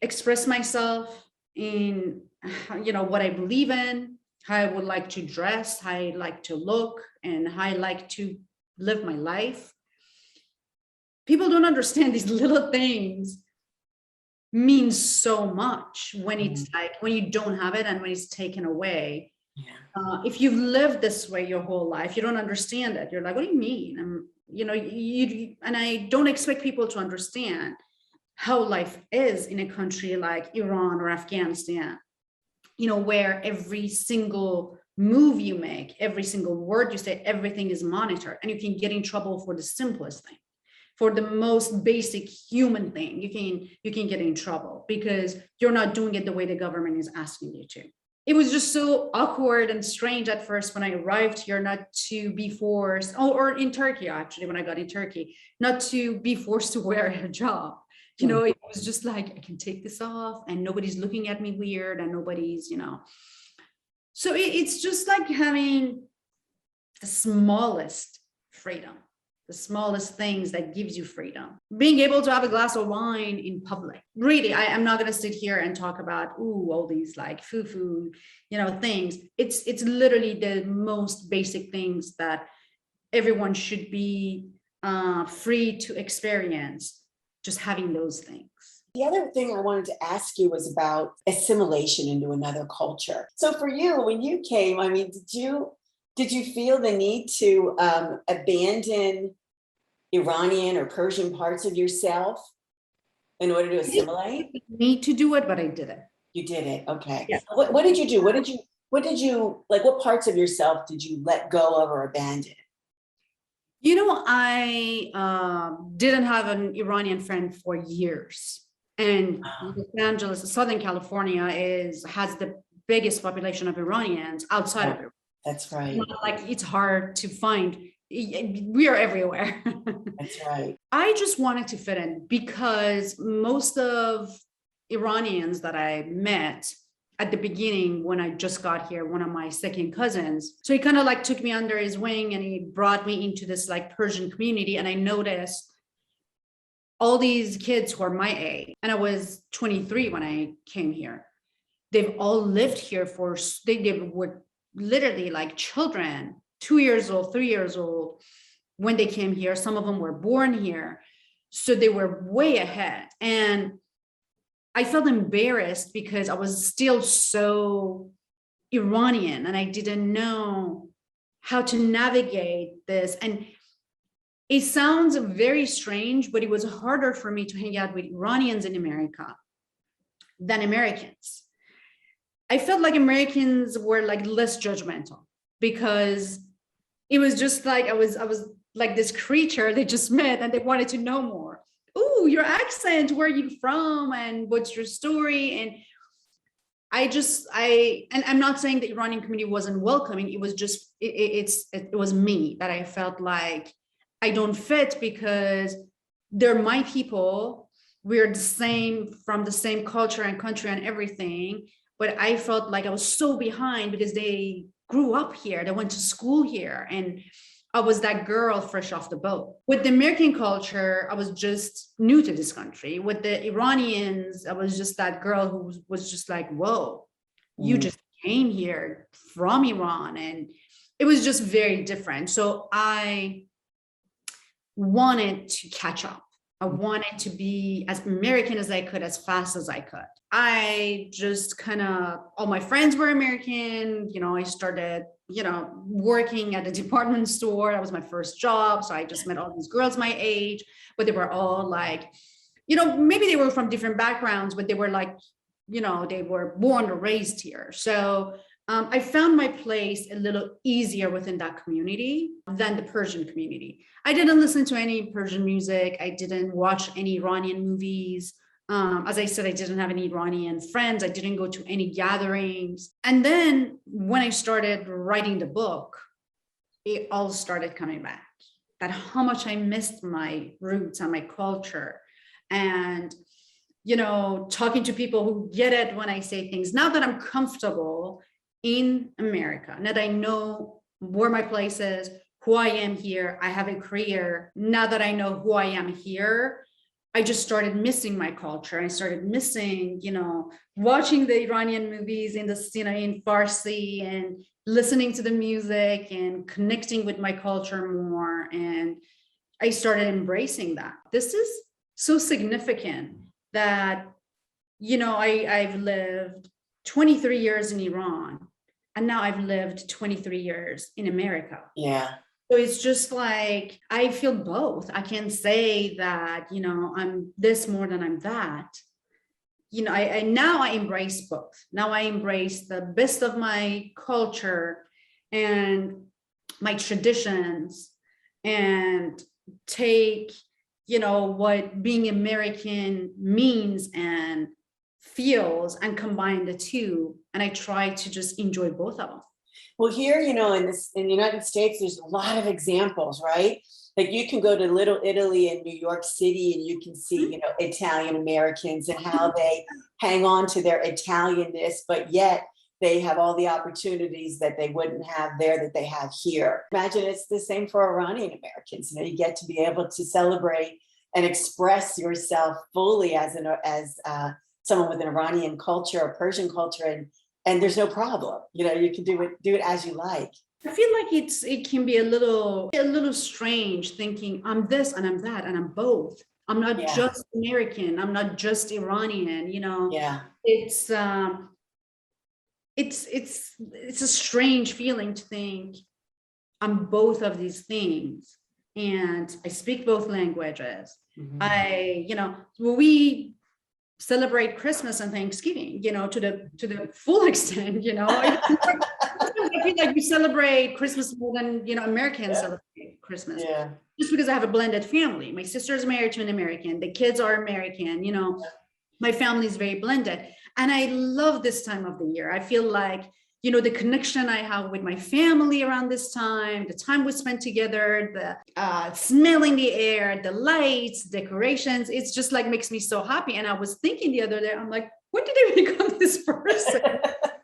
express myself in, what I believe in, how I would like to dress, how I like to look, and how I like to live my life. People don't understand these little things means so much when it's like, when you don't have it and when it's taken away. Yeah. If you've lived this way your whole life, you don't understand it. You're like, what do you mean? And I don't expect people to understand how life is in a country like Iran or Afghanistan, where every single move you make, every single word you say, everything is monitored, and you can get in trouble for the simplest thing. For the most basic human thing, you can get in trouble because you're not doing it the way the government is asking you to. It was just so awkward and strange at first when I arrived here, not to be forced, or in Turkey, actually, when I got in Turkey, not to be forced to wear a hijab. It was just like, I can take this off and nobody's looking at me weird and nobody's, So it's just like having the smallest freedom, the smallest things that gives you freedom. Being able to have a glass of wine in public. Really, I'm not going to sit here and talk about, all these like foo-foo, things. It's literally the most basic things that everyone should be free to experience, just having those things. The other thing I wanted to ask you was about assimilation into another culture. So for you, when you came, I mean, did you feel the need to abandon Iranian or Persian parts of yourself in order to assimilate? I didn't need to do it, but I did it. You did it. Okay. Yeah. What did you do? What did you like? What parts of yourself did you let go of or abandon? I didn't have an Iranian friend for years. And Los Angeles, Southern California has the biggest population of Iranians outside of Iran. That's right. Not like it's hard to find. We are everywhere. That's right. I just wanted to fit in because most of Iranians that I met at the beginning when I just got here, one of my second cousins, so he kind of like took me under his wing and he brought me into this like Persian community. And I noticed all these kids who are my age, and I was 23 when I came here. They've all lived here for, they were literally like children, 2 years old, 3 years old when they came here. Some of them were born here. So they were way ahead. And I felt embarrassed because I was still so Iranian and I didn't know how to navigate this. And it sounds very strange, but it was harder for me to hang out with Iranians in America than Americans. I felt like Americans were like less judgmental because it was just like I was like this creature they just met and they wanted to know more. Oh, your accent, where are you from and what's your story? And and I'm not saying the Iranian community wasn't welcoming. It was just it was me that I felt like I don't fit because they're my people. We're the same, from the same culture and country and everything. But I felt like I was so behind because they grew up here. They went to school here. And I was that girl fresh off the boat. With the American culture, I was just new to this country. With the Iranians, I was just that girl who was just like, whoa, you just came here from Iran. And it was just very different. So I wanted to catch up. I wanted to be as American as I could, as fast as I could. I just kind of, all my friends were American. I started, working at a department store. That was my first job. So I just met all these girls my age, but they were all like, maybe they were from different backgrounds, but they were like, they were born or raised here. So I found my place a little easier within that community than the Persian community. I didn't listen to any Persian music. I didn't watch any Iranian movies. As I said, I didn't have any Iranian friends. I didn't go to any gatherings. And then when I started writing the book, it all started coming back, that how much I missed my roots and my culture. And, talking to people who get it when I say things, now that I'm comfortable in America, now that I know where my place is, who I am here, I have a career. Now that I know who I am here, I just started missing my culture. I started missing, watching the Iranian movies in in Farsi and listening to the music and connecting with my culture more. And I started embracing that. This is so significant that, I've lived 23 years in Iran and now I've lived 23 years in America. Yeah. So it's just like, I feel both. I can say that, I'm this more than I'm that. Now I embrace both. Now I embrace the best of my culture and my traditions and take, what being American means and feels and combine the two. And I try to just enjoy both of them. Well, here, in the United States, there's a lot of examples, right? Like you can go to Little Italy in New York City and you can see, Italian Americans and how they hang on to their Italianness, but yet they have all the opportunities that they wouldn't have there that they have here. Imagine it's the same for Iranian Americans. You get to be able to celebrate and express yourself fully as someone with an Iranian culture or Persian culture, and there's no problem. You can do it as you like. I feel like it can be a little strange thinking I'm this and I'm that and I'm both. I'm not just American. I'm not just Iranian. Yeah. It's a strange feeling to think I'm both of these things and I speak both languages. Mm-hmm. We celebrate Christmas and Thanksgiving, to the full extent, I feel like we celebrate Christmas more than, Americans celebrate Christmas. Yeah. Just because I have a blended family. My sister is married to an American. The kids are American, my family is very blended. And I love this time of the year. I feel like, you know, the connection I have with my family around this time, the time we spent together, the smell in the air, the lights, decorations, it's just like makes me so happy. And I was thinking the other day, I'm like, when did I become this person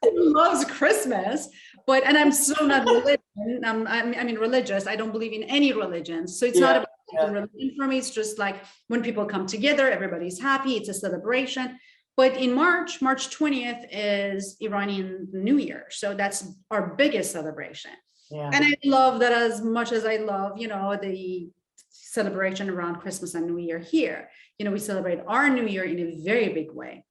who loves Christmas? But, and I'm so not religious. I mean, religious. I don't believe in any religion. So it's not about the religion for me. It's just like when people come together, everybody's happy. It's a celebration. But in March 20th is Iranian New Year. So that's our biggest celebration. Yeah. And I love that as much as I love, you know, the celebration around Christmas and New Year here. You know, we celebrate our New Year in a very big way.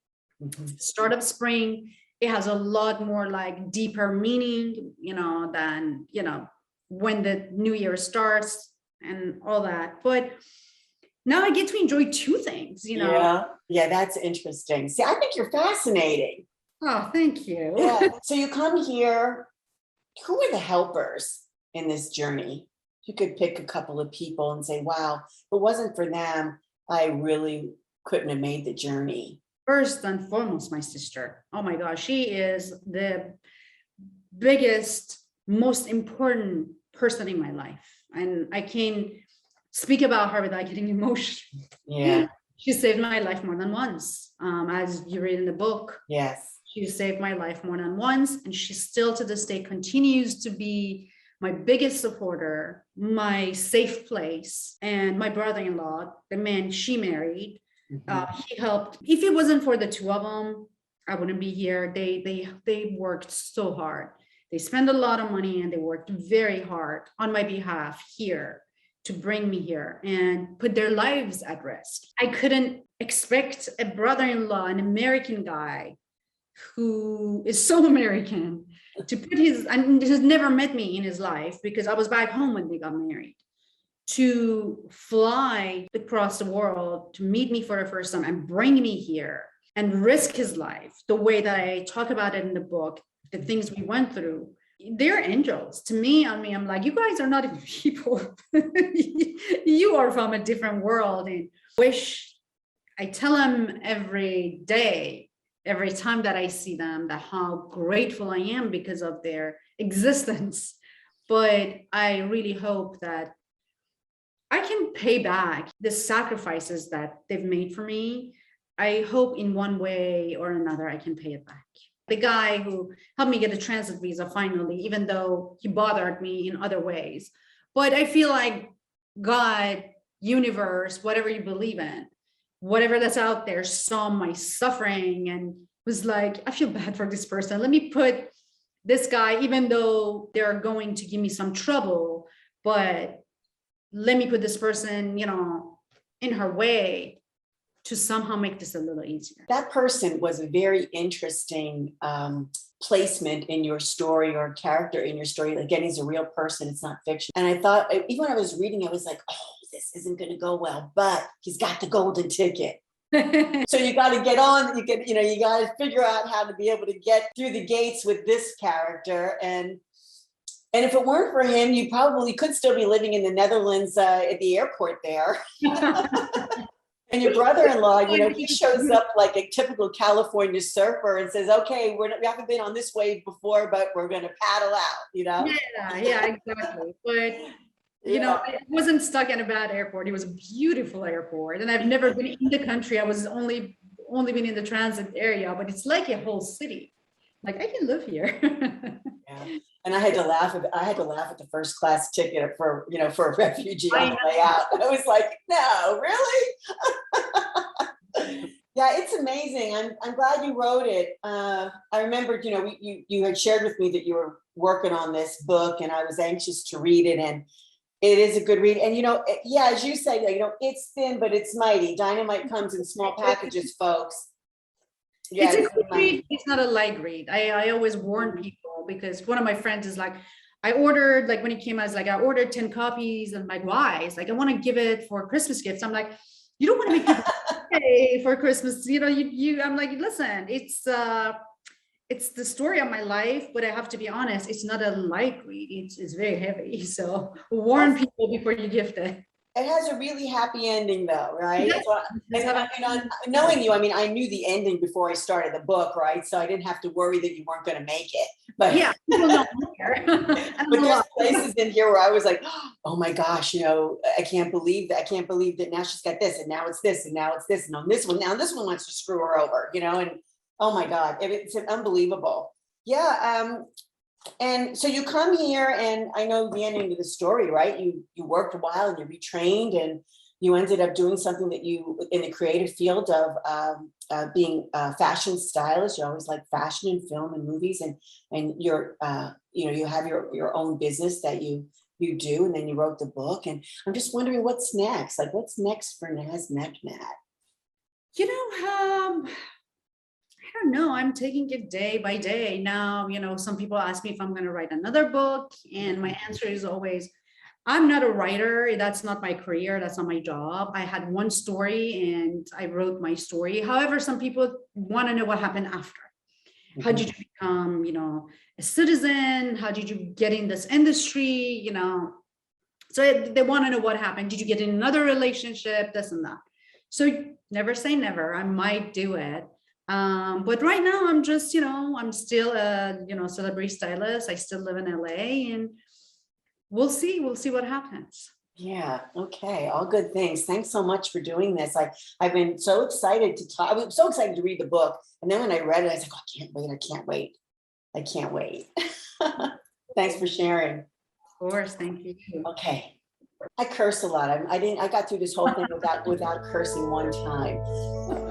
Start of spring, it has a lot more like deeper meaning, you know, than, you know, when the New Year starts and all that. But now I get to enjoy two things, you know. Yeah, that's interesting. See, I think you're fascinating. Oh, thank you. Yeah. So you come here. Who are the helpers in this journey? You could pick a couple of people and say, wow, if it wasn't for them, I really couldn't have made the journey. First and foremost, my sister. Oh my gosh, she is the biggest, most important person in my life. And I can speak about her without getting emotional. Yeah. She saved my life more than once. As you read in the book. Yes. She saved my life more than once. And she still to this day continues to be my biggest supporter, my safe place, and my brother-in-law, the man she married. He helped. If it wasn't for the two of them, I wouldn't be here. They worked so hard. They spent a lot of money and they worked very hard on my behalf here to bring me here and put their lives at risk. I couldn't expect a brother-in-law, an American guy who is so American, to put his, and has never met me in his life because I was back home when they got married, to fly across the world to meet me for the first time and bring me here and risk his life the way that I talk about it in the book, the things we went through. They're angels to me. I mean, I'm like, you guys are not even people. You are from a different world. And I tell them every day, every time that I see them, that how grateful I am because of their existence. But I really hope that I can pay back the sacrifices that they've made for me. I hope in one way or another, I can pay it back. The guy who helped me get a transit visa finally, even though he bothered me in other ways. But I feel like God, universe, whatever you believe in, whatever that's out there, saw my suffering and was like, I feel bad for this person. Let me put this guy, even though they're going to give me some trouble, but let me put this person, you know, in her way to somehow make this a little easier. That person was a very interesting placement in your story or character in your story. Again, he's a real person. It's not fiction. And I thought, even when I was reading, I was like, oh, this isn't going to go well, but he's got the golden ticket. So you got to get on, you got to figure out how to be able to get through the gates with this character. And if it weren't for him, you probably could still be living in the Netherlands at the airport there. And your brother-in-law, he shows up like a typical California surfer and says, okay, we haven't been on this wave before, but we're going to paddle out, Yeah, exactly. But, I wasn't stuck in a bad airport. It was a beautiful airport. And I've never been in the country. I was only been in the transit area, but it's like a whole city. Like, I can live here. Yeah. And I had to laugh at the first class ticket for a refugee on the way out. I was like, no, really? Yeah, it's amazing. I'm glad you wrote it. I remembered, you had shared with me that you were working on this book, and I was anxious to read it. And it is a good read. And, as you say, it's thin, but it's mighty. Dynamite comes in small packages, folks. Yeah, it's a good read. It's not a light read. I always warn people, because one of my friends is like, I ordered, like when it came out, I ordered 10 copies. And I'm like, why? It's like, I want to give it for Christmas gifts. I'm like, you don't want to make people pay for Christmas. I'm like, listen, it's the story of my life, but I have to be honest, it's not a light read. It's very heavy. So warn people before you gift it. It has a really happy ending though, right? Yeah. So, This is how knowing you, I mean, I knew the ending before I started the book, right? So I didn't have to worry that you weren't going to make it. But yeah, people know I'm here. And but I'm there's alive. places in here where I was like, oh my gosh, you know, I can't believe that. I can't believe that now she's got this, and now it's this, and now it's this, and on this one, now this one wants to screw her over, you know, and oh my God, it's unbelievable. Yeah. And so you come here, and I know the ending of the story, right? You worked a while and you retrained, and you ended up doing something that you in the creative field of being a fashion stylist. You always like fashion and film and movies, and you're you know, you have your own business that you do, and then you wrote the book. And I'm just wondering what's next. Like, what's next for Naz Meknat? You know, I don't know. I'm taking it day by day now. You know, some people ask me if I'm going to write another book, and my answer is always, I'm not a writer. That's not my career. That's not my job. I had one story and I wrote my story. However, some people want to know what happened after. How did you become, you know, a citizen? How did you get in this industry? You know, so they want to know what happened. Did you get in another relationship? This and that. So never say never. I might do it. But right now I'm just, you know, I'm still a, you know, celebrity stylist. I still live in LA, and we'll see what happens. Yeah, okay, all good things. Thanks so much for doing this. I've been so excited to talk. I was so excited to read the book. And then when I read it, I was like, oh, I can't wait, I can't wait. I can't wait. Thanks for sharing. Of course, thank you. Okay. I curse a lot. I got through this whole thing without cursing one time.